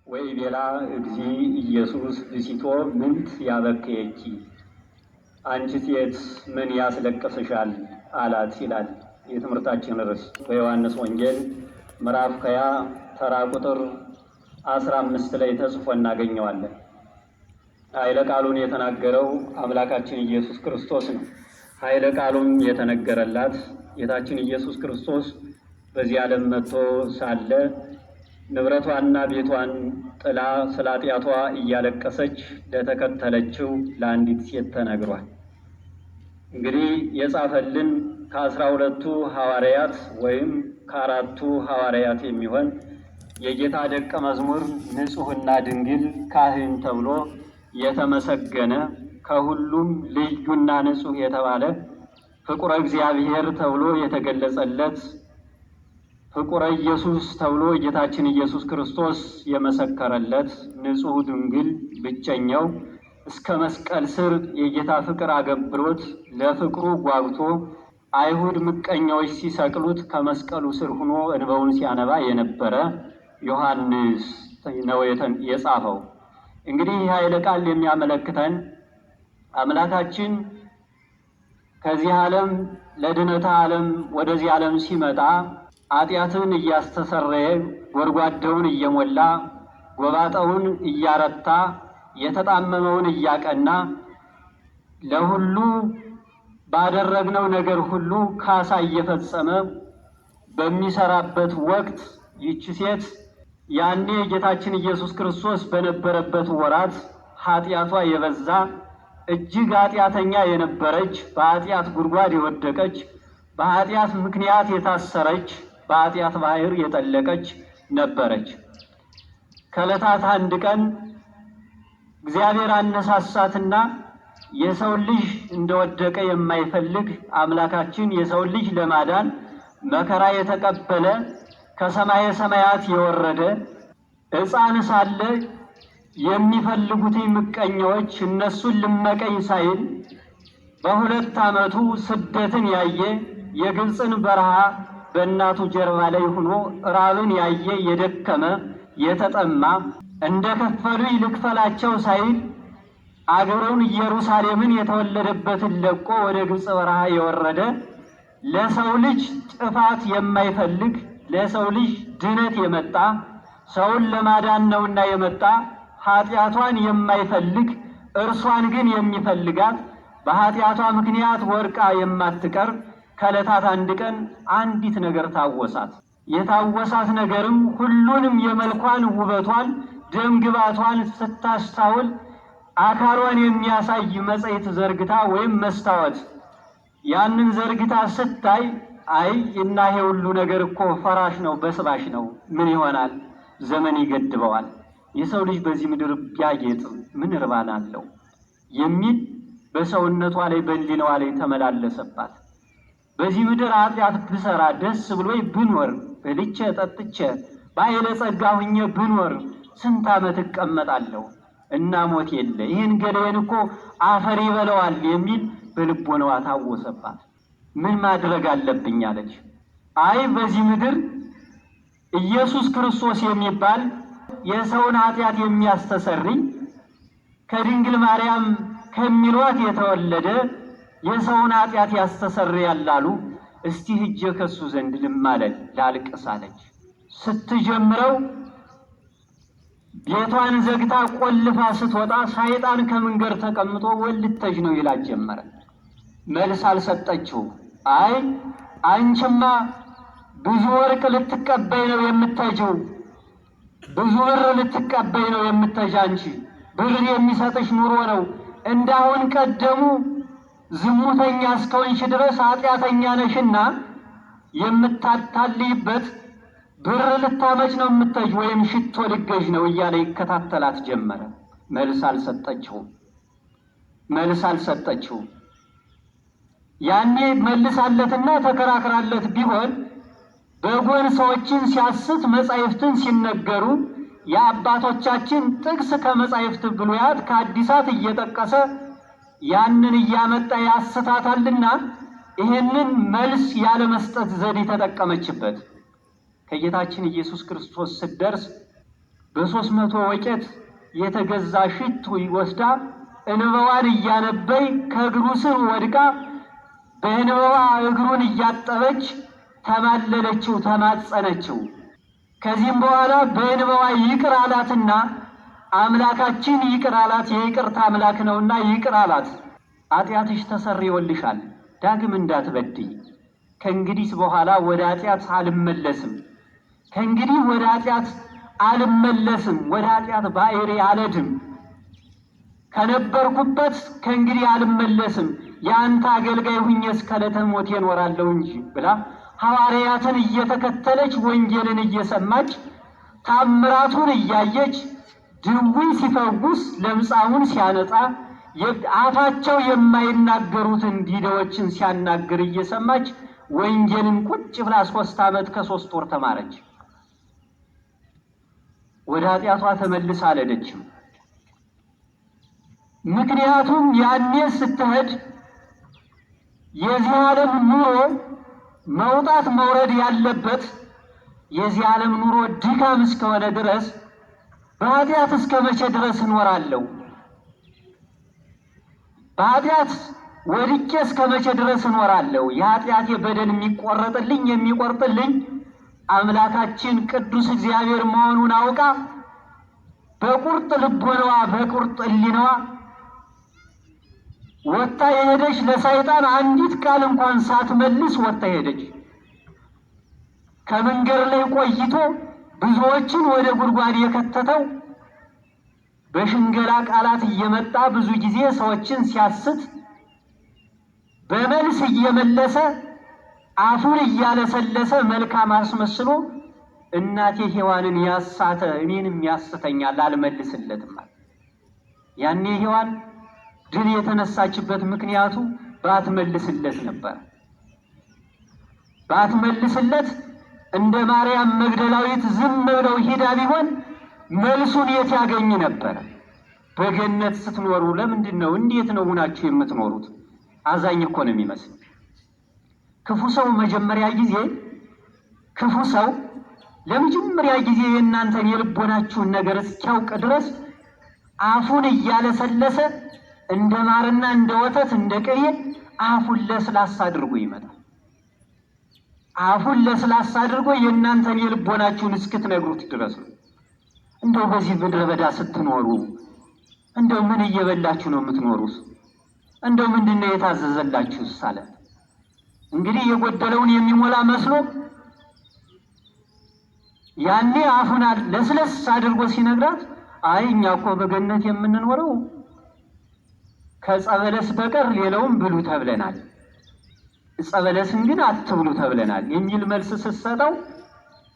ወይቤላ እግዚ ኢየሱስ ብሲቶ ምንት ያበክየኪ፣ አንቺ ሴት ምን ያስለቅስሻል አላት ይላል የትምህርታችን ርዕስ። በዮሐንስ ወንጌል ምዕራፍ 20 ተራ ቁጥር 15 ላይ ተጽፎ እናገኘዋለን። ኃይለ ቃሉን የተናገረው አምላካችን ኢየሱስ ክርስቶስ ነው። ኃይለ ቃሉም የተነገረላት ጌታችን ኢየሱስ ክርስቶስ በዚህ ዓለም መጥቶ ሳለ ንብረቷንና ቤቷን ጥላ ስለ ኃጢአቷ እያለቀሰች ለተከተለችው ለአንዲት ሴት ተነግሯል። እንግዲህ የጻፈልን ከ12ቱ ሐዋርያት ወይም ከ4ቱ ሐዋርያት የሚሆን የጌታ ደቀ መዝሙር ንጹሕና ድንግል ካህን ተብሎ የተመሰገነ ከሁሉም ልዩና ንጹሕ የተባለ ፍቁረ እግዚአብሔር ተብሎ የተገለጸለት ፍቁረ ኢየሱስ ተብሎ ጌታችን ኢየሱስ ክርስቶስ የመሰከረለት ንጹሕ ድንግል ብቸኛው እስከ መስቀል ስር የጌታ ፍቅር አገብሮት ለፍቅሩ ጓጉቶ አይሁድ ምቀኛዎች ሲሰቅሉት ከመስቀሉ ስር ሆኖ እንባውን ሲያነባ የነበረ ዮሐንስ ነው የጻፈው። እንግዲህ ይህ ኃይለ ቃል የሚያመለክተን አምላካችን ከዚህ ዓለም ለድነተ ዓለም ወደዚህ ዓለም ሲመጣ ኃጢአትን እያስተሰረየ ጎድጓዳውን እየሞላ ጎባጣውን እያረታ የተጣመመውን እያቀና ለሁሉ ባደረግነው ነገር ሁሉ ካሳ እየፈጸመ በሚሰራበት ወቅት ይህች ሴት ያኔ ጌታችን ኢየሱስ ክርስቶስ በነበረበት ወራት ኃጢአቷ የበዛ እጅግ ኃጢአተኛ የነበረች በኃጢአት ጉድጓድ የወደቀች በኃጢአት ምክንያት የታሰረች በኃጢአት ባህር የጠለቀች ነበረች። ከዕለታት አንድ ቀን እግዚአብሔር አነሳሳትና የሰው ልጅ እንደወደቀ የማይፈልግ አምላካችን የሰው ልጅ ለማዳን መከራ የተቀበለ ከሰማየ ሰማያት የወረደ ሕፃን ሳለ የሚፈልጉት ምቀኛዎች እነሱን ልመቀኝ ሳይል በ2 ዓመቱ ስደትን ያየ የግብፅን በረሃ በእናቱ ጀርባ ላይ ሆኖ ራብን ያየ የደከመ የተጠማ እንደከፈሉ ልክፈላቸው ሳይል አገሩን ኢየሩሳሌምን የተወለደበትን ለቆ ወደ ግብፅ በረሃ የወረደ ለሰው ልጅ ጥፋት የማይፈልግ ለሰው ልጅ ድነት የመጣ ሰውን ለማዳን ነውና የመጣ ኃጢአቷን የማይፈልግ እርሷን ግን የሚፈልጋት በኃጢአቷ ምክንያት ወርቃ የማትቀር ከዕለታት አንድ ቀን አንዲት ነገር ታወሳት። የታወሳት ነገርም ሁሉንም የመልኳን ውበቷን ደምግባቷን ስታስታውል አካሏን የሚያሳይ መጽሔት ዘርግታ ወይም መስታወት ያንን ዘርግታ ስታይ አይ እና ይሄ ሁሉ ነገር እኮ ፈራሽ ነው በስባሽ ነው፣ ምን ይሆናል ዘመን ይገድበዋል፣ የሰው ልጅ በዚህ ምድር ቢያጌጥ ምን እርባና አለው የሚል በሰውነቷ ላይ በሊናዋ ላይ ተመላለሰባት። በዚህ ምድር ኃጢአት ብሰራ ደስ ብሎኝ ብኖር በልቼ ጠጥቼ ባይለ ጸጋ ሁኜ ብኖር ስንት ዓመት እቀመጣለሁ እና ሞት የለ ይህን ገለየን እኮ አፈር ይበለዋል የሚል በልቦናዋ ታወሰባት። ምን ማድረግ አለብኝ አለች። አይ በዚህ ምድር ኢየሱስ ክርስቶስ የሚባል የሰውን ኃጢአት የሚያስተሰርይ ከድንግል ማርያም ከሚሏት የተወለደ የሰውን ኃጢአት ያስተሰርያል አሉ። እስቲ ሂጄ ከሱ ዘንድ ልማለል ላልቅስ አለች። ስትጀምረው ቤቷን ዘግታ ቆልፋ ስትወጣ ሰይጣን ከመንገድ ተቀምጦ ወልተሽ ነው ይላት ጀመረ። መልስ አልሰጠችው። አይ አንቺማ ብዙ ወርቅ ልትቀበይ ነው የምትሄጂው፣ ብዙ ብር ልትቀበይ ነው የምትሄጂ፣ አንቺ ብር የሚሰጥሽ ኑሮ ነው። እንዳሁን ቀደሙ ዝሙተኛ እስከሆንሽ ድረስ ኃጢአተኛ ነሽና የምታታልይበት ብር ልታመጭ ነው የምትሄጂ ወይም ሽቶ ልገዥ ነው እያለ ይከታተላት ጀመረ። መልስ አልሰጠችው። ያኔ መልሳለትና ተከራክራለት ቢሆን በጎን ሰዎችን ሲያስት መጻሕፍትን ሲነገሩ የአባቶቻችን ጥቅስ ከመጻሕፍት ብሉያት ከአዲሳት እየጠቀሰ ያንን እያመጣ ያስታታልና ይሄንን መልስ ያለ መስጠት ዘዴ ተጠቀመችበት። ከጌታችን ኢየሱስ ክርስቶስ ስትደርስ በ300 ወቄት የተገዛ ሽቱ ይወስዳ እንባዋን እያነበይ ከእግሩ ስር ወድቃ በእንባዋ እግሩን እያጠበች ተማለለችው፣ ተማጸነችው። ከዚህም በኋላ በእንባዋ ይቅር አላትና አምላካችን ይቅር አላት። የይቅርታ አምላክ ነውና ይቅር አላት። ኃጢአትሽ ተሰርዮልሻል፣ ዳግም እንዳትበድይ። ከእንግዲህ በኋላ ወደ ኃጢአት አልመለስም፣ ከእንግዲህ ወደ ኃጢአት አልመለስም፣ ወደ ኃጢአት ባሕሪ አልሄድም፣ ከነበርኩበት ከእንግዲህ አልመለስም፣ የአንተ አገልጋይ ሁኜ እስከ ዕለተ ሞቴ እኖራለሁ እንጂ ብላ ሐዋርያትን እየተከተለች ወንጌልን እየሰማች ታምራቱን እያየች ድውይ ሲፈውስ፣ ለምጻሙን ሲያነጻ፣ አፋቸው የማይናገሩትን ዲዳዎችን ሲያናግር እየሰማች ወንጌልን ቁጭ ብላ 3 ዓመት ከ3 ወር ተማረች። ወደ ኃጢአቷ ተመልሳ አልሄደችም። ምክንያቱም ያኔ ስትሄድ የዚህ ዓለም ኑሮ መውጣት መውረድ ያለበት የዚህ ዓለም ኑሮ ድካም እስከሆነ ድረስ በኃጢአት እስከ መቼ ድረስ እኖራለሁ? በኃጢአት ወድቄ እስከ መቼ ድረስ እኖራለሁ? የኃጢአቴ በደል የሚቆርጥልኝ አምላካችን ቅዱስ እግዚአብሔር መሆኑን አውቃ በቁርጥ ልቦናዋ በቁርጥ ሕሊናዋ ወጣ የሄደች፣ ለሰይጣን አንዲት ቃል እንኳን ሳትመልስ ወጣ ሄደች። ከመንገድ ላይ ቆይቶ ብዙዎችን ወደ ጉድጓድ የከተተው በሽንገላ ቃላት እየመጣ ብዙ ጊዜ ሰዎችን ሲያስት በመልስ እየመለሰ አፉን እያለሰለሰ መልካም አስመስሎ እናቴ ሔዋንን ያሳተ እኔንም ያስተኛል አልመልስለትም ማለት። ያኔ ሔዋን ድል የተነሳችበት ምክንያቱ ባትመልስለት ነበር። ባትመልስለት እንደ ማርያም መግደላዊት ዝም ብለው ሄዳ ቢሆን መልሱን የት ያገኝ ነበር? በገነት ስትኖሩ ለምንድን ነው እንዴት ነው ሆናችሁ የምትኖሩት? አዛኝ እኮ ነው የሚመስል። ክፉ ሰው ለመጀመሪያ ጊዜ የእናንተን የልቦናችሁን ነገር እስኪያውቅ ድረስ አፉን እያለሰለሰ እንደ ማርና እንደ ወተት እንደ ቅቤ አፉን ለስላሳ አድርጎ ይመጣል። አፉን ለስላሳ አድርጎ የእናንተን የልቦናችሁን እስክትነግሩት ድረስ ነው። እንደው በዚህ ምድረ በዳ ስትኖሩ እንደው ምን እየበላችሁ ነው የምትኖሩት? እንደው ምንድነው የታዘዘላችሁ ሳለ እንግዲህ የጎደለውን የሚሞላ መስሎ ያኔ አፉን ለስለስ አድርጎ ሲነግራት አይ እኛ እኮ በገነት የምንኖረው ከጸበለስ በቀር ሌላውን ብሉ ተብለናል፣ ጸበለስን ግን አትብሉ ተብለናል የሚል መልስ ስትሰጠው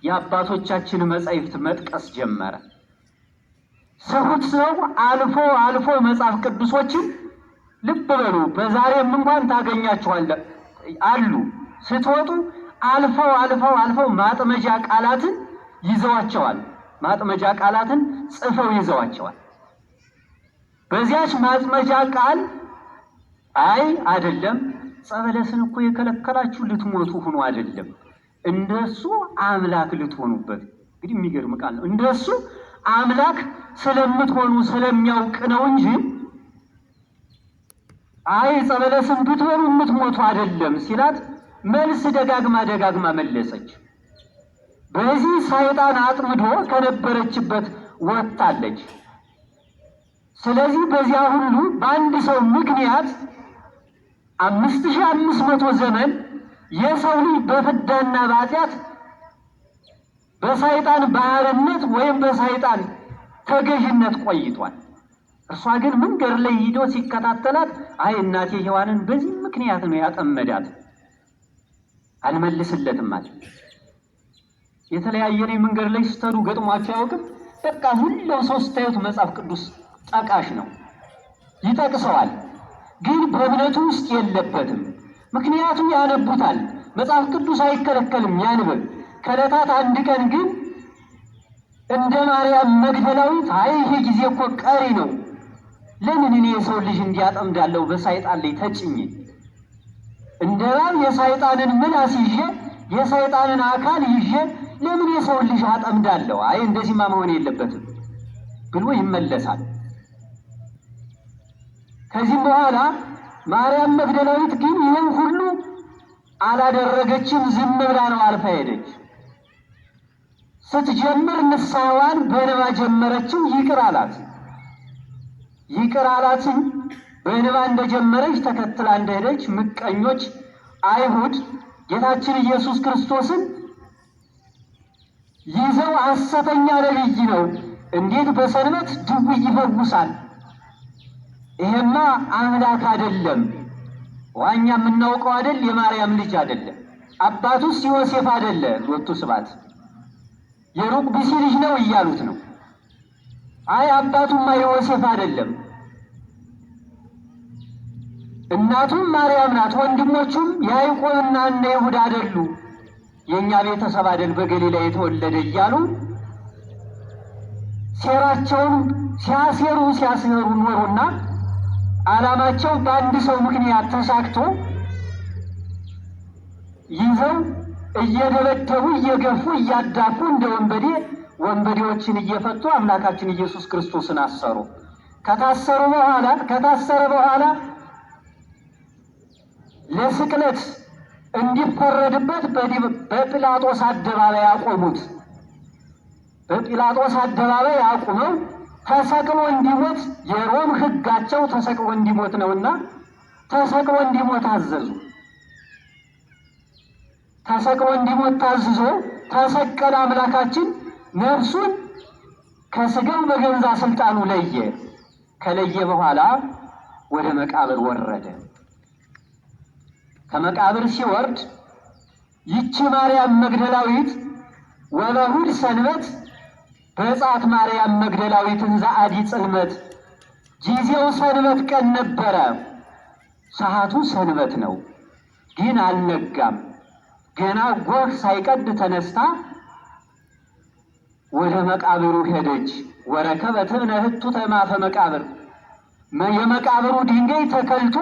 የአባቶቻችን መጻሕፍት መጥቀስ ጀመረ። ሰው አልፎ መጽሐፍ ቅዱሶችን ልብ በሉ፣ በዛሬም እንኳን ታገኛቸዋለህ አሉ። ስትወጡ አልፈው ማጥመጃ ቃላትን ይዘዋቸዋል። ማጥመጃ ቃላትን ጽፈው ይዘዋቸዋል። በዚያች ማጥመጃ ቃል አይ አይደለም ጸበለስን እኮ የከለከላችሁ ልትሞቱ ሆኖ አይደለም፣ እንደሱ አምላክ ልትሆኑበት። እንግዲህ የሚገርም ቃል ነው። እንደሱ አምላክ ስለምትሆኑ ስለሚያውቅ ነው እንጂ አይ ጸበለስን ብትበሉ የምትሞቱ አይደለም ሲላት መልስ ደጋግማ መለሰች። በዚህ ሰይጣን አጥምዶ ከነበረችበት ወጣለች። ስለዚህ በዚያ ሁሉ በአንድ ሰው ምክንያት 5500 ዘመን የሰው ልጅ በፍዳና በኃጢአት በሰይጣን ባርነት ወይም በሰይጣን ተገዥነት ቆይቷል። እርሷ ግን መንገድ ላይ ሄዶ ሲከታተላት አይ እናቴ ሔዋንን በዚህ ምክንያት ነው ያጠመዳት አልመልስለትም ማለት። የተለያየ መንገድ ላይ ስተሩ ገጥሟቸው ያውቅም። በቃ ሁሉም ሰው ስታዩት መጽሐፍ ቅዱስ ጠቃሽ ነው፣ ይጠቅሰዋል፣ ግን በእምነቱ ውስጥ የለበትም። ምክንያቱም ያነቡታል። መጽሐፍ ቅዱስ አይከለከልም ያንብብ። ከዕለታት አንድ ቀን ግን እንደ ማርያም መግደላዊት አይ ይሄ ጊዜ እኮ ቀሪ ነው፣ ለምን እኔ የሰው ልጅ እንዲያጠምዳለሁ በሰይጣን ላይ ተጭኜ እንደ እባብ የሰይጣንን ምላስ ይዤ የሰይጣንን አካል ይዤ ለምን የሰው ልጅ አጠምዳለሁ? አይ እንደዚህማ መሆን የለበትም ብሎ ይመለሳል። ከዚህም በኋላ ማርያም መግደላዊት ግን ይህን ሁሉ አላደረገችም። ዝም ብላ ነው አልፋ ሄደች። ስትጀምር ንስሐዋን በእንባ ጀመረችው። ይቅር አላት። በእንባ እንደጀመረች ተከትላ እንደሄደች ምቀኞች አይሁድ ጌታችን ኢየሱስ ክርስቶስን ይዘው ሐሰተኛ ነቢይ ነው፣ እንዴት በሰንበት ድውይ ይፈውሳል? ይሄማ አምላክ አይደለም፣ ዋኛ የምናውቀው አይደል? የማርያም ልጅ አይደለም፣ አባቱስ ዮሴፍ አይደለ? ሎቱ ስብሐት የሩቅ ብእሲ ልጅ ነው እያሉት ነው። አይ አባቱማ ዮሴፍ አይደለም፣ እናቱም ማርያም ናት፣ ወንድሞቹም ያዕቆብና እነ ይሁዳ አይደሉ? የኛ ቤተሰብ አይደል በገሊላ የተወለደ እያሉ ሴራቸውን ሲያሴሩ ኖሩና ዓላማቸው በአንድ ሰው ምክንያት ተሳክቶ ይዘው እየደበደቡ እየገፉ እያዳፉ እንደ ወንበዴዎችን እየፈቱ አምላካችን ኢየሱስ ክርስቶስን አሰሩ። ከታሰረ በኋላ ለስቅለት እንዲፈረድበት በጲላጦስ አደባባይ አቆሙት። በጲላጦስ አደባባይ አቁመው ተሰቅሎ እንዲሞት፣ የሮም ሕጋቸው ተሰቅሎ እንዲሞት ነውና ተሰቅሎ እንዲሞት አዘዙ። ተሰቅሎ እንዲሞት ታዝዞ ተሰቀለ። አምላካችን ነፍሱን ከስጋው በገንዛ ስልጣኑ ለየ። ከለየ በኋላ ወደ መቃብር ወረደ። ከመቃብር ሲወርድ ይቺ ማርያም መግደላዊት ወበእሑድ ሰንበት በዕፀት ማርያም መግደላዊት እንዘአዲ ጽልመት፣ ጊዜው ሰንበት ቀን ነበረ። ሰዓቱ ሰንበት ነው፣ ግን አልነጋም። ገና ጎህ ሳይቀድ ተነስታ ወደ መቃብሩ ሄደች። ወረከበት እብነ ተማፈ መቃብር፣ የመቃብሩ ድንጋይ ተከልቶ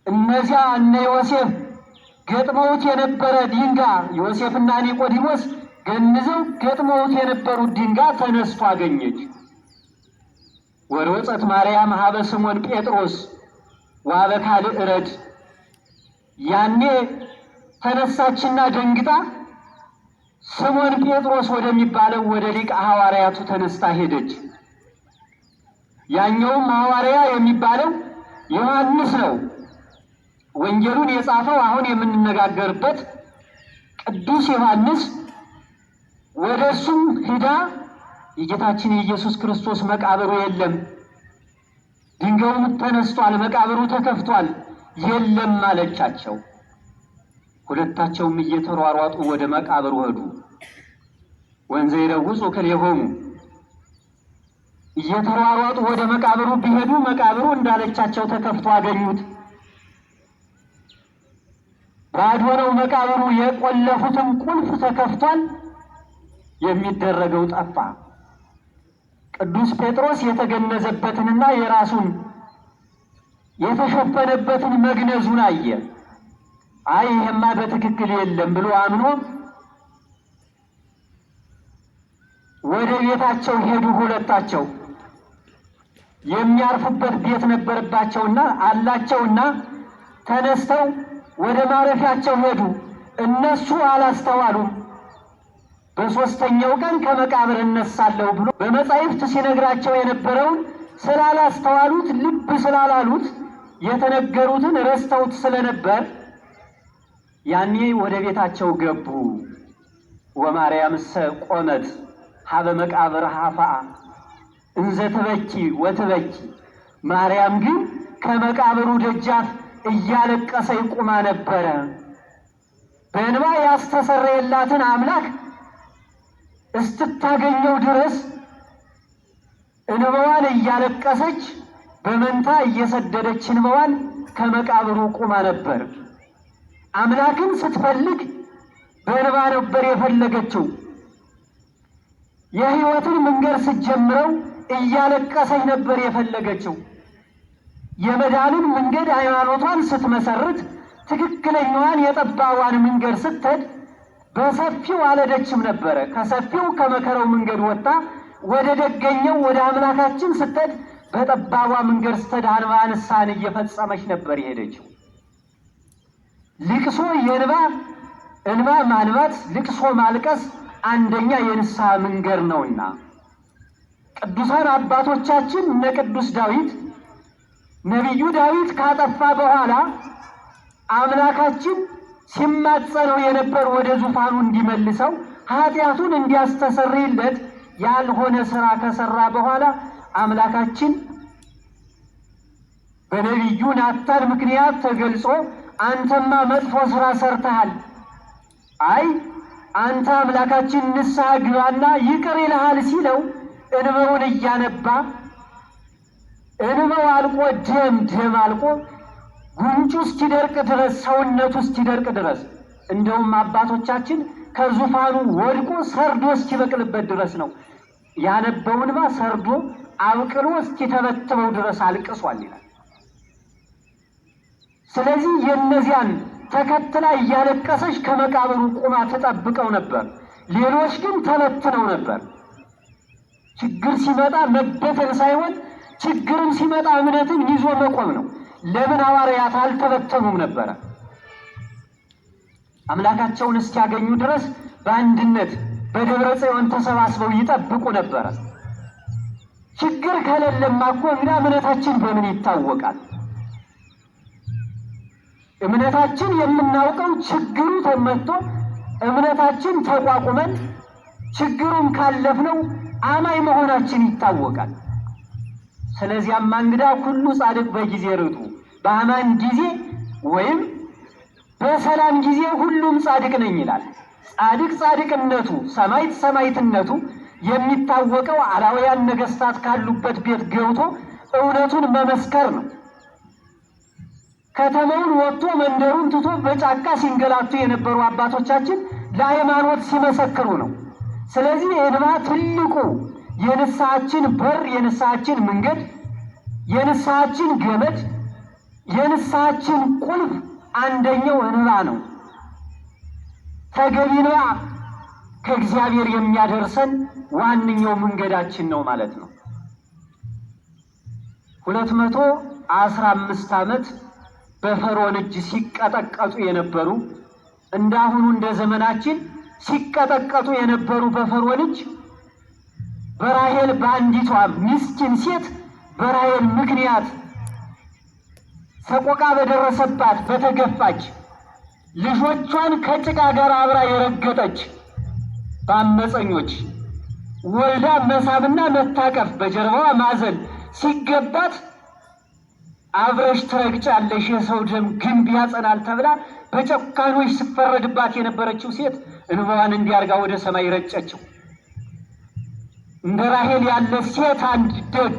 እነዚያ እነ ዮሴፍ ገጥመውት የነበረ ድንጋይ፣ ዮሴፍና ኒቆዲሞስ ገንዘው ገጥመውት የነበሩት ድንጋይ ተነስቶ አገኘች። ወሮፀት ማርያም ሀበ ስሞን ጴጥሮስ ወበካልእ እረድ። ያኔ ተነሳችና ደንግጣ ስሞን ጴጥሮስ ወደሚባለው ወደ ሊቀ ሐዋርያቱ ተነስታ ሄደች። ያኛውም ሐዋርያ የሚባለው ዮሐንስ ነው። ወንጌሉን የጻፈው አሁን የምንነጋገርበት ቅዱስ ዮሐንስ ወደ እሱም ሂዳ የጌታችን የኢየሱስ ክርስቶስ መቃብሩ የለም፣ ድንጋዩም ተነስቷል፣ መቃብሩ ተከፍቷል፣ የለም አለቻቸው። ሁለታቸውም እየተሯሯጡ ወደ መቃብሩ ሄዱ። ወንዘ ይረውጹ ክልኤሆሙ፣ እየተሯሯጡ ወደ መቃብሩ ቢሄዱ መቃብሩ እንዳለቻቸው ተከፍቶ አገኙት። ባዶ ነው መቃብሩ። የቆለፉትም ቁልፍ ተከፍቷል። የሚደረገው ጠፋ። ቅዱስ ጴጥሮስ የተገነዘበትንና የራሱን የተሸፈነበትን መግነዙን አየ። አይ ይሄማ በትክክል የለም ብሎ አምኖ ወደ ቤታቸው ሄዱ። ሁለታቸው የሚያርፉበት ቤት ነበረባቸውና አላቸውና ተነስተው ወደ ማረፊያቸው ሄዱ። እነሱ አላስተዋሉም። በሦስተኛው ቀን ከመቃብር እነሳለሁ ብሎ በመጻሕፍት ሲነግራቸው የነበረውን ስላላስተዋሉት፣ ልብ ስላላሉት፣ የተነገሩትን ረስተውት ስለነበር ያኔ ወደ ቤታቸው ገቡ። ወማርያምሰ ቆመት ሀበ መቃብር ሀፋአ እንዘ ትበኪ ወትበኪ። ማርያም ግን ከመቃብሩ ደጃፍ እያለቀሰች ቁማ ነበረ። በእንባ ያስተሰረየላትን አምላክ እስክታገኘው ድረስ እንባዋን እያለቀሰች በመንታ እየሰደደች እንባዋን ከመቃብሩ ቁማ ነበር። አምላክን ስትፈልግ በእንባ ነበር የፈለገችው። የሕይወትን መንገድ ስትጀምረው እያለቀሰች ነበር የፈለገችው። የመዳንን መንገድ ሃይማኖቷን ስትመሰርት ትክክለኛዋን የጠባዋን መንገድ ስትሄድ በሰፊው አልሄደችም ነበረ። ከሰፊው ከመከራው መንገድ ወጣ ወደ ደገኘው ወደ አምላካችን ስትሄድ በጠባቧ መንገድ ስትሄድ አንባ ንስሐን እየፈጸመች ነበር የሄደችው። ልቅሶ እንባ ማንባት ልቅሶ ማልቀስ አንደኛ የንስሐ መንገድ ነውና ቅዱሳን አባቶቻችን እነ ቅዱስ ዳዊት ነቢዩ ዳዊት ካጠፋ በኋላ አምላካችን ሲማጸነው የነበር ወደ ዙፋኑ እንዲመልሰው ኃጢአቱን እንዲያስተሰርይለት ያልሆነ ስራ ከሰራ በኋላ አምላካችን በነቢዩ ናታን ምክንያት ተገልጾ አንተማ መጥፎ ስራ ሰርተሃል፣ አይ አንተ አምላካችን ንስሐ ግባና ይቅር ይልሃል ሲለው እንባውን እያነባ እንባው አልቆ ደም አልቆ ጉንጩ እስኪደርቅ ድረስ ሰውነቱ እስኪደርቅ ድረስ እንደውም አባቶቻችን ከዙፋኑ ወድቆ ሰርዶ እስኪበቅልበት ድረስ ነው ያነበው እንባ ሰርዶ አብቅሎ እስኪተበትበው ድረስ አልቅሷል ይላል። ስለዚህ የነዚያን ተከትላ እያለቀሰች ከመቃብሩ ቁማ ተጠብቀው ነበር። ሌሎች ግን ተበትነው ነበር። ችግር ሲመጣ መበተን ሳይሆን ችግርም ሲመጣ እምነትን ይዞ መቆም ነው። ለምን ሐዋርያት አልተበተኑም ነበረ? አምላካቸውን እስኪያገኙ ድረስ በአንድነት በደብረ ጽዮን ተሰባስበው ይጠብቁ ነበረ። ችግር ከሌለማ እኮ እንግዲህ እምነታችን በምን ይታወቃል? እምነታችን የምናውቀው ችግሩ ተመቶ እምነታችን ተቋቁመን ችግሩን ካለፍነው አማኝ መሆናችን ይታወቃል። ስለዚያማ እንግዳ ሁሉ ጻድቅ በጊዜ ርቱ፣ በአማን ጊዜ ወይም በሰላም ጊዜ ሁሉም ጻድቅ ነኝ ይላል። ጻድቅነቱ ሰማዕት ሰማዕትነቱ የሚታወቀው አላውያን ነገስታት ካሉበት ቤት ገብቶ እውነቱን መመስከር ነው። ከተማውን ወጥቶ መንደሩን ትቶ በጫካ ሲንገላቱ የነበሩ አባቶቻችን ለሃይማኖት ሲመሰክሩ ነው። ስለዚህ እንባ ትልቁ የንስሐችን በር፣ የንስሐችን መንገድ፣ የንስሐችን ገመድ፣ የንስሐችን ቁልፍ አንደኛው እንባ ነው። ተገቢ እንባ ከእግዚአብሔር የሚያደርሰን ዋነኛው መንገዳችን ነው ማለት ነው። 215 ዓመት በፈርዖን እጅ ሲቀጠቀጡ የነበሩ እንዳሁኑ እንደ ዘመናችን ሲቀጠቀጡ የነበሩ በፈርዖን እጅ በራሔል በአንዲቷ ምስኪን ሴት በራሔል ምክንያት ሰቆቃ በደረሰባት በተገፋች ልጆቿን ከጭቃ ጋር አብራ የረገጠች በአመፀኞች ወልዳ መሳምና መታቀፍ በጀርባዋ ማዘል ሲገባት አብረሽ ትረግጫለሽ የሰው ደም ግንብ ያጸናል ተብላ በጨካኞች ሲፈረድባት የነበረችው ሴት እንባዋን እንዲያርጋ ወደ ሰማይ ረጨችው። እንደ ራሔል ያለ ሴት አንድ ደግ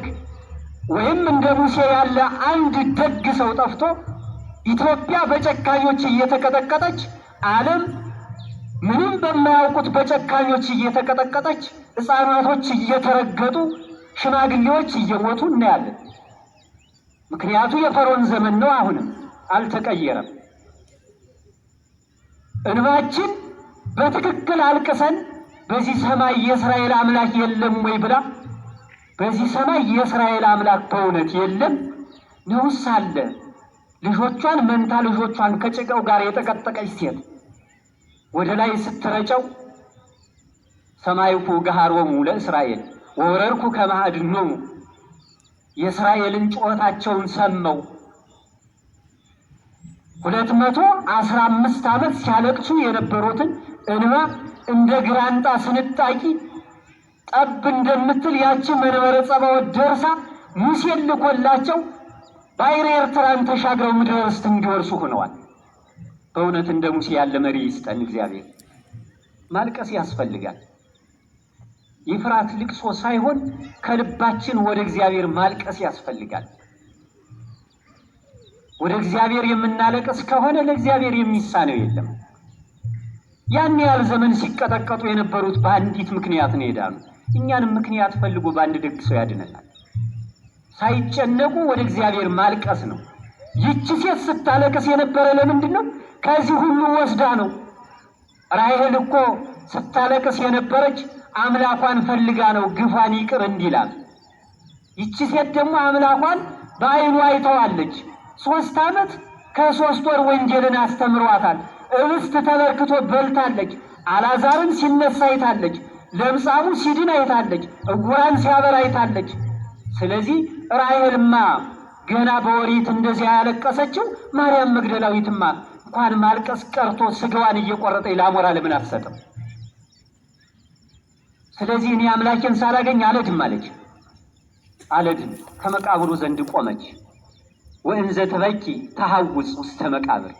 ወይም እንደ ሙሴ ያለ አንድ ደግ ሰው ጠፍቶ ኢትዮጵያ በጨካኞች እየተቀጠቀጠች ዓለም ምንም በማያውቁት በጨካኞች እየተቀጠቀጠች ሕፃናቶች እየተረገጡ ሽማግሌዎች እየሞቱ እናያለን። ምክንያቱ የፈርዖን ዘመን ነው። አሁንም አልተቀየረም። እንባችን በትክክል አልቅሰን በዚህ ሰማይ የእስራኤል አምላክ የለም ወይ ብላ በዚህ ሰማይ የእስራኤል አምላክ በእውነት የለም ነውስ አለ? ልጆቿን መንታ ልጆቿን ከጭቃው ጋር የጠቀጠቀች ሴት ወደ ላይ ስትረጨው ሰማይኩ ገሃሮሙ ለእስራኤል ወወረድኩ ከማዕድኖሙ የእስራኤልን ጩኸታቸውን ሰማው። 215 ዓመት ሲያለቅሱ የነበሩትን እንባ እንደ ግራንጣ ስንጣቂ ጠብ እንደምትል ያቺ መንበረ ጸባዖት ደርሳ ሙሴን ልኮላቸው ባሕረ ኤርትራን ተሻግረው ምድረ ርስት እንዲወርሱ ሆነዋል። በእውነት እንደ ሙሴ ያለ መሪ ይስጠን እግዚአብሔር። ማልቀስ ያስፈልጋል። የፍርሃት ልቅሶ ሳይሆን ከልባችን ወደ እግዚአብሔር ማልቀስ ያስፈልጋል። ወደ እግዚአብሔር የምናለቅስ ከሆነ ለእግዚአብሔር የሚሳነው የለም። ያን ያህል ዘመን ሲቀጠቀጡ የነበሩት በአንዲት ምክንያት ነው የዳኑ። እኛንም ምክንያት ፈልጎ በአንድ ደግ ሰው ያድነናል። ሳይጨነቁ ወደ እግዚአብሔር ማልቀስ ነው። ይቺ ሴት ስታለቅስ የነበረ ለምንድን ነው? ከዚህ ሁሉ ወስዳ ነው። ራሔል እኮ ስታለቅስ የነበረች አምላኳን ፈልጋ ነው ግፏን ይቅር እንዲላት። ይቺ ሴት ደግሞ አምላኳን በዓይኗ አይተዋለች። 3 ዓመት ከ3 ወር ወንጌልን አስተምሯታል። ኅብስት ተበርክቶ በልታለች። አልዓዛርን ሲነሳ አይታለች። ለምጻሙ ሲድን አይታለች። ዕውራን ሲያበራ አይታለች። ስለዚህ ራሔልማ ገና በኦሪት እንደዚያ ያለቀሰችው ማርያም መግደላዊትማ እንኳን ማልቀስ ቀርቶ ስጋዋን እየቆረጠ ለአሞራ ለምን አትሰጥም? ስለዚህ እኔ አምላኬን ሳላገኝ አልሄድም አለች። አልሄድም ከመቃብሩ ዘንድ ቆመች። ወእንዘ ትበኪ ተሐውፅ ውስተ መቃብር፣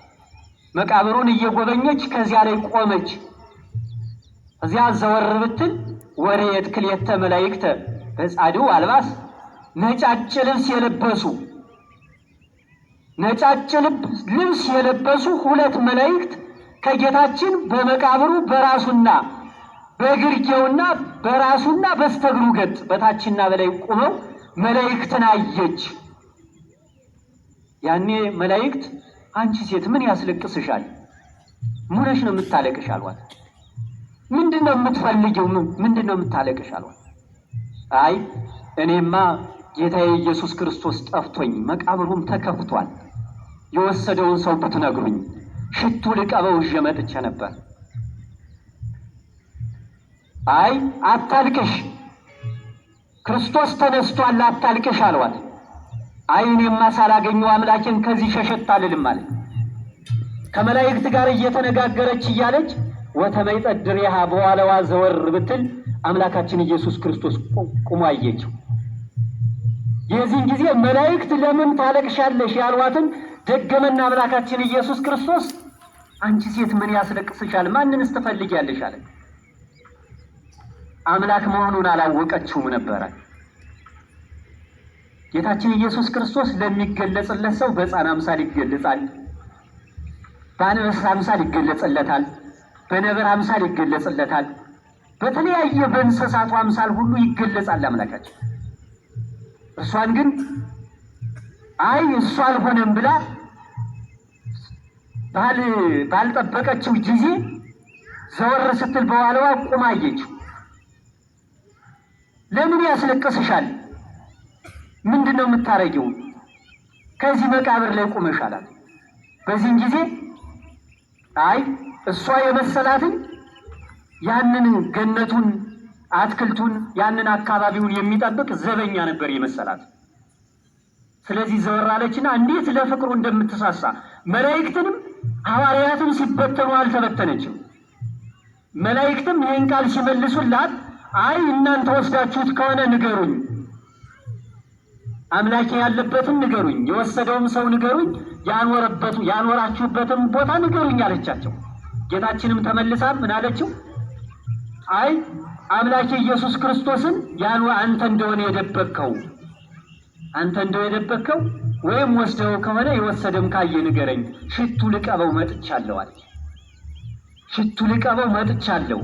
መቃብሩን እየጎበኘች ከዚያ ላይ ቆመች። እዚያ ዘወር ብትል ወሬት ክልኤተ መላእክተ በጻድው አልባስ፣ ነጫጭ ልብስ የለበሱ 2 መላእክት ከጌታችን በመቃብሩ በራሱና በግርጌውና በራሱና በስተግሩ ገጽ በታችና በላይ ቆመው መላእክትን አየች። ያኔ መላእክት አንቺ ሴት ምን ያስለቅስሻል? ሙነሽ ነው የምታለቅሽ አሏት። ምንድነው የምትፈልጊው? ምንድነው የምታለቅሽ አሏት። አይ እኔማ ጌታዬ ኢየሱስ ክርስቶስ ጠፍቶኝ መቃብሩም ተከፍቷል። የወሰደውን ሰው ብትነግሩኝ ሽቱ ልቀበው ይዤ መጥቼ ነበር። አይ አታልቅሽ፣ ክርስቶስ ተነስቷል፣ አታልቅሽ አሏት። አይ እኔማ ሳላገኘው አምላኬን ከዚህ ሸሸት አልልም አለች። ከመላእክት ጋር እየተነጋገረች እያለች ወተመይጠት ድሬሃ በኋላዋ ዘወር ብትል አምላካችን ኢየሱስ ክርስቶስ ቆሞ አየችው። የዚህን ጊዜ መላእክት ለምን ታለቅሻለሽ ያሏትን ደገመና አምላካችን ኢየሱስ ክርስቶስ አንቺ ሴት ምን ያስለቅስሻል? ማንንስ ትፈልጊያለሽ አለ። አምላክ መሆኑን አላወቀችውም ነበረ። ጌታችን ኢየሱስ ክርስቶስ ለሚገለጽለት ሰው በሕፃን አምሳል ይገለጻል፣ በአንበሳ አምሳል ይገለጽለታል፣ በነብር አምሳል ይገለጽለታል፣ በተለያየ በእንስሳቱ አምሳል ሁሉ ይገለጻል አምላካችን። እሷን ግን አይ እሷ አልሆነም ብላ ባልጠበቀችው ጊዜ ዘወር ስትል በኋላዋ ቆማ አየችው። ለምን ያስለቅስሻል? ምንድነው የምታረጊው? ከዚህ መቃብር ላይ ቆመሻል አላት። በዚህን ጊዜ አይ እሷ የመሰላትን ያንን ገነቱን አትክልቱን ያንን አካባቢውን የሚጠብቅ ዘበኛ ነበር የመሰላት። ስለዚህ ዘወር አለችና እንዴት ለፍቅሩ እንደምትሳሳ መላእክትንም ሐዋርያትም ሲበተኑ አልተበተነችም። መላእክትም ይህን ቃል ሲመልሱላት አይ እናንተ ወስዳችሁት ከሆነ ንገሩኝ፣ አምላኬ ያለበትን ንገሩኝ፣ የወሰደውም ሰው ንገሩኝ፣ ያኖራችሁበትን ቦታ ንገሩኝ አለቻቸው። ጌታችንም ተመልሳ ምን አለችው? አይ አምላኬ ኢየሱስ ክርስቶስን አንተ እንደሆነ የደበቅከው ወይም ወስደው ከሆነ የወሰደም ካየ ንገረኝ፣ ሽቱ ልቀበው መጥቻለሁ አለች። ሽቱ ልቀበው መጥቻለሁ።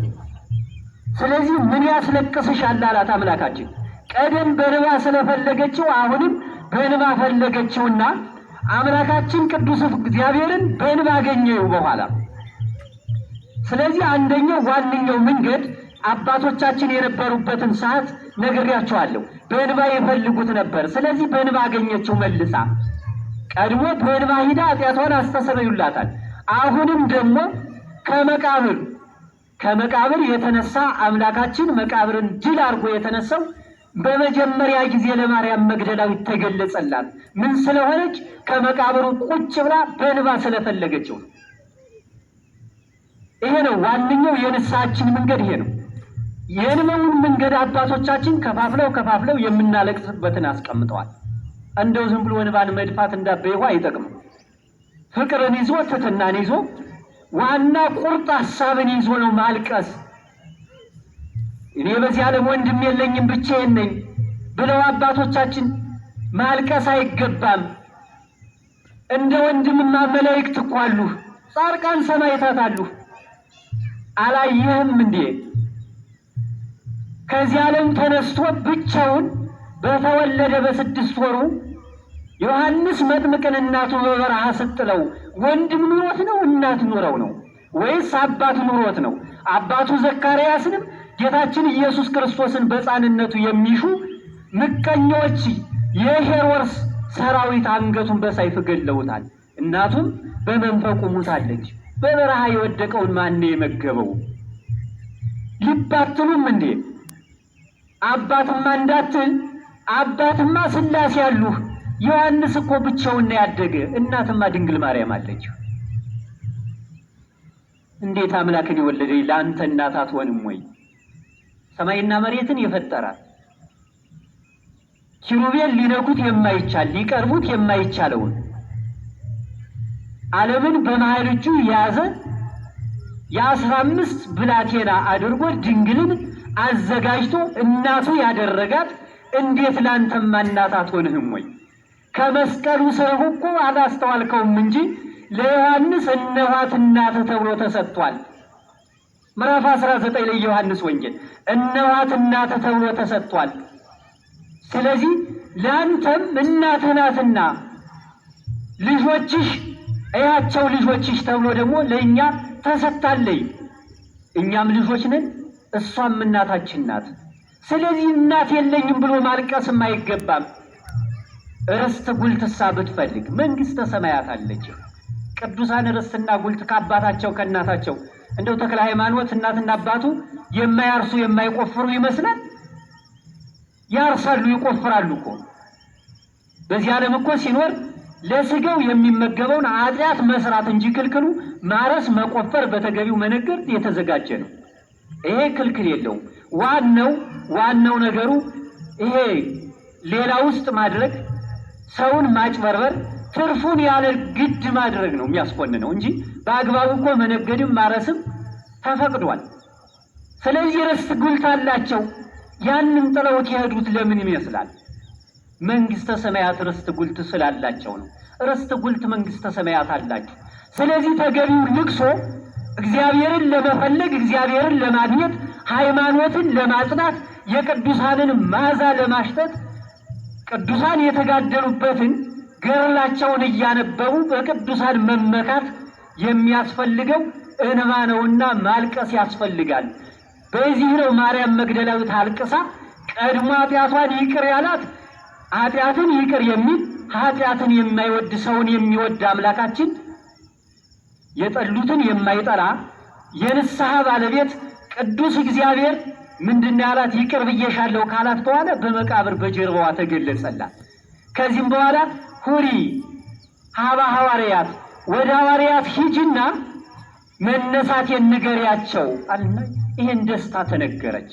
ስለዚህ ምን ያስለቅስሻል አላት አምላካችን። ቀደም በንባ ስለፈለገችው አሁንም በንባ ፈለገችውና አምላካችን ቅዱስ እግዚአብሔርን በንባ አገኘው በኋላ። ስለዚህ አንደኛው ዋነኛው መንገድ አባቶቻችን የነበሩበትን ሰዓት ነግሬያቸዋለሁ። በንባ ይፈልጉት ነበር። ስለዚህ በንባ አገኘችው መልሳ። ቀድሞ በንባ ሂዳ ኃጢአቷን አስተሰርዩላታል። አሁንም ደግሞ ከመቃብር የተነሳ አምላካችን መቃብርን ድል አድርጎ የተነሳው በመጀመሪያ ጊዜ ለማርያም መግደላዊት ተገለጸላት። ምን ስለሆነች? ከመቃብሩ ቁጭ ብላ በንባ ስለፈለገችው። ይሄ ነው ዋነኛው የንስሐችን መንገድ ይሄ ነው። የንባውን መንገድ አባቶቻችን ከፋፍለው የምናለቅስበትን አስቀምጠዋል። እንደው ዝም ብሎ እንባን መድፋት እንዳበይዋ አይጠቅምም። ፍቅርን ይዞ ትሕትናን ይዞ ዋና ቁርጥ ሐሳብን ይዞ ነው ማልቀስ። እኔ በዚህ ዓለም ወንድም የለኝም ብቻዬን ነኝ ብለው አባቶቻችን ማልቀስ አይገባም። እንደ ወንድምማ መላእክት እኮ አሉ፣ ጻድቃን ሰማዕታት አሉ። አላየህም እንዴ? ከዚህ ዓለም ተነስቶ ብቻውን በተወለደ በ6 ወሩ ዮሐንስ መጥምቅን እናቱ በበረሃ ስትጥለው ወንድም ኑሮት ነው እናት ኑረው ነው? ወይስ አባቱ ኑሮት ነው? አባቱ ዘካርያስንም ጌታችን ኢየሱስ ክርስቶስን በሕፃንነቱ የሚሹ ምቀኞች የሄሮድስ ሰራዊት አንገቱን በሰይፍ ገለውታል። እናቱም በመንፈቁ ሙታለች። በበረሃ የወደቀውን ማን የመገበው? ልብ አትሉም እንዴ? አባትማ እንዳትል አባትማ ሥላሴ ያሉህ። ዮሐንስ እኮ ብቻውን ያደገ፣ እናትማ ድንግል ማርያም አለች። እንዴት አምላክን የወለደ ለአንተ እናት አትሆንም ወይ? ሰማይና መሬትን የፈጠራት ኪሩቤል ሊነኩት የማይቻል ሊቀርቡት የማይቻለውን ዓለምን በመሃል እጁ የያዘ የ15 ብላቴና አድርጎ ድንግልን አዘጋጅቶ እናቱ ያደረጋት እንዴት ላንተማ እናት አትሆንህም ወይ? ከመስቀሉ ስር እኮ አላስተዋልከውም እንጂ ለዮሐንስ እነኋት እናት ተብሎ ተሰጥቷል። ምዕራፍ 19 ላይ ዮሐንስ ወንጌል እነኋት እናት ተብሎ ተሰጥቷል። ስለዚህ ለአንተም እናትህ ናትና ልጆችሽ እያቸው ልጆችሽ ተብሎ ደግሞ ለእኛ ተሰጥታለች። እኛም ልጆች ነን፣ እሷም እናታችን ናት። ስለዚህ እናት የለኝም ብሎ ማልቀስም አይገባም። ርስት ጉልትሳ ብትፈልግ መንግሥተ ሰማያት አለች። ቅዱሳን ርስትና ጉልት ከአባታቸው ከእናታቸው እንደው ተክለ ሃይማኖት እናትና አባቱ የማያርሱ የማይቆፍሩ ይመስላል። ያርሳሉ ይቆፍራሉ እኮ። በዚህ ዓለም እኮ ሲኖር ለስጋው የሚመገበውን ኃጢአት መስራት እንጂ ክልክሉ ማረስ መቆፈር በተገቢው መነገር የተዘጋጀ ነው። ይሄ ክልክል የለውም። ዋናው ነገሩ ይሄ ሌላ ውስጥ ማድረግ፣ ሰውን ማጭበርበር፣ ትርፉን ያለ ግድ ማድረግ ነው የሚያስኮንነው እንጂ በአግባቡ እኮ መነገድም ማረስም ተፈቅዷል። ስለዚህ ርስት ጉልት አላቸው። ያንን ጥለውት የሄዱት ለምን ይመስላል? መንግሥተ ሰማያት ርስት ጉልት ስላላቸው ነው። ርስት ጉልት መንግሥተ ሰማያት አላቸው። ስለዚህ ተገቢው ልቅሶ እግዚአብሔርን ለመፈለግ እግዚአብሔርን ለማግኘት ሃይማኖትን ለማጽናት የቅዱሳንን መዓዛ ለማሽተት ቅዱሳን የተጋደሉበትን ገድላቸውን እያነበቡ በቅዱሳን መመካት የሚያስፈልገው እንባ ነውና ማልቀስ ያስፈልጋል። በዚህ ነው ማርያም መግደላዊት አልቅሳ ቀድሞ ኃጢአቷን ይቅር ያላት። ኃጢአትን ይቅር የሚል ኃጢአትን የማይወድ ሰውን የሚወድ አምላካችን የጠሉትን የማይጠላ የንስሐ ባለቤት ቅዱስ እግዚአብሔር ምንድን ያላት? ይቅር ብዬሻለሁ ካላት በኋላ በመቃብር በጀርባዋ ተገለጸላት። ከዚህም በኋላ ሁሪ ሀባ ሐዋርያት፣ ወደ ሐዋርያት ሂጂና መነሳቴን ንገሪያቸው አልና ይህን ደስታ ተነገረች።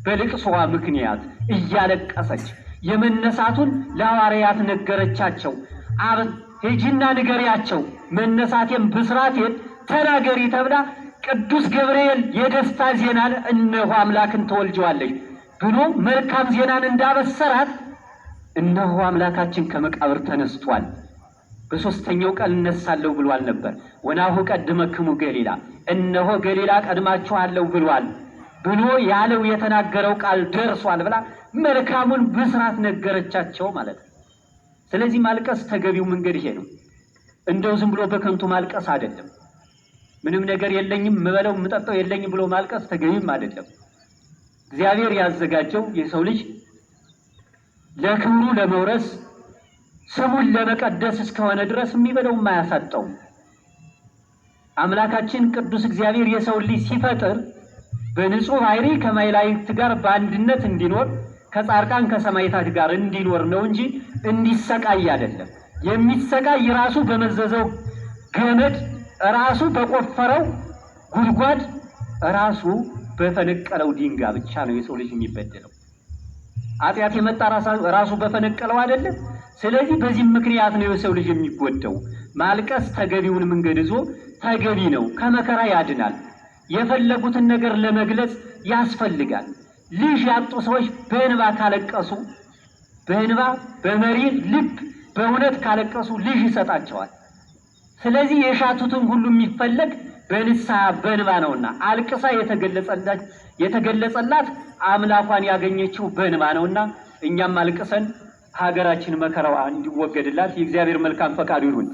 በልቅሶዋ ምክንያት እያለቀሰች የመነሳቱን ለሐዋርያት ነገረቻቸው። ሂጂና ንገሪያቸው መነሳቴን ብስራቴን ተናገሪ ተብላ ቅዱስ ገብርኤል የደስታ ዜናን እነሆ አምላክን ተወልጀዋለች ብሎ መልካም ዜናን እንዳበሰራት እነሆ አምላካችን ከመቃብር ተነስቷል፣ በሶስተኛው ቀን እነሳለሁ ብሏል ነበር። ወናሁ ቀድመክሙ ገሊላ፣ እነሆ ገሊላ ቀድማችኋለሁ ብሏል ብሎ ያለው የተናገረው ቃል ደርሷል ብላ መልካሙን ብስራት ነገረቻቸው ማለት ነው። ስለዚህ ማልቀስ ተገቢው መንገድ ይሄ ነው። እንደው ዝም ብሎ በከንቱ ማልቀስ አይደለም። ምንም ነገር የለኝም ምበለው ምጠጣው የለኝም ብሎ ማልቀስ ተገቢም አይደለም። እግዚአብሔር ያዘጋጀው የሰው ልጅ ለክብሩ ለመውረስ ስሙን ለመቀደስ እስከሆነ ድረስ የሚበለው ማያሳጣው አምላካችን ቅዱስ እግዚአብሔር የሰው ልጅ ሲፈጥር በንጹህ ኃይሪ ከመላእክት ጋር በአንድነት እንዲኖር ከጻድቃን ከሰማዕታት ጋር እንዲኖር ነው እንጂ እንዲሰቃይ አይደለም። የሚሰቃይ ራሱ በመዘዘው ገመድ ራሱ በቆፈረው ጉድጓድ ራሱ በፈነቀለው ድንጋይ ብቻ ነው የሰው ልጅ የሚበደለው። ኃጢአት የመጣ ራሱ በፈነቀለው አይደለም። ስለዚህ በዚህ ምክንያት ነው የሰው ልጅ የሚጎደው። ማልቀስ ተገቢውን መንገድ ይዞ ተገቢ ነው፣ ከመከራ ያድናል። የፈለጉትን ነገር ለመግለጽ ያስፈልጋል። ልጅ ያጡ ሰዎች በእንባ ካለቀሱ፣ በእንባ በመሪር ልብ በእውነት ካለቀሱ ልጅ ይሰጣቸዋል። ስለዚህ የሻቱትን ሁሉ የሚፈለግ በንስሐ በእንባ ነውና አልቅሳ የተገለጸላት አምላኳን ያገኘችው በእንባ ነውና እኛም አልቅሰን ሀገራችን መከራዋ እንዲወገድላት የእግዚአብሔር መልካም ፈቃዱ ይሁን።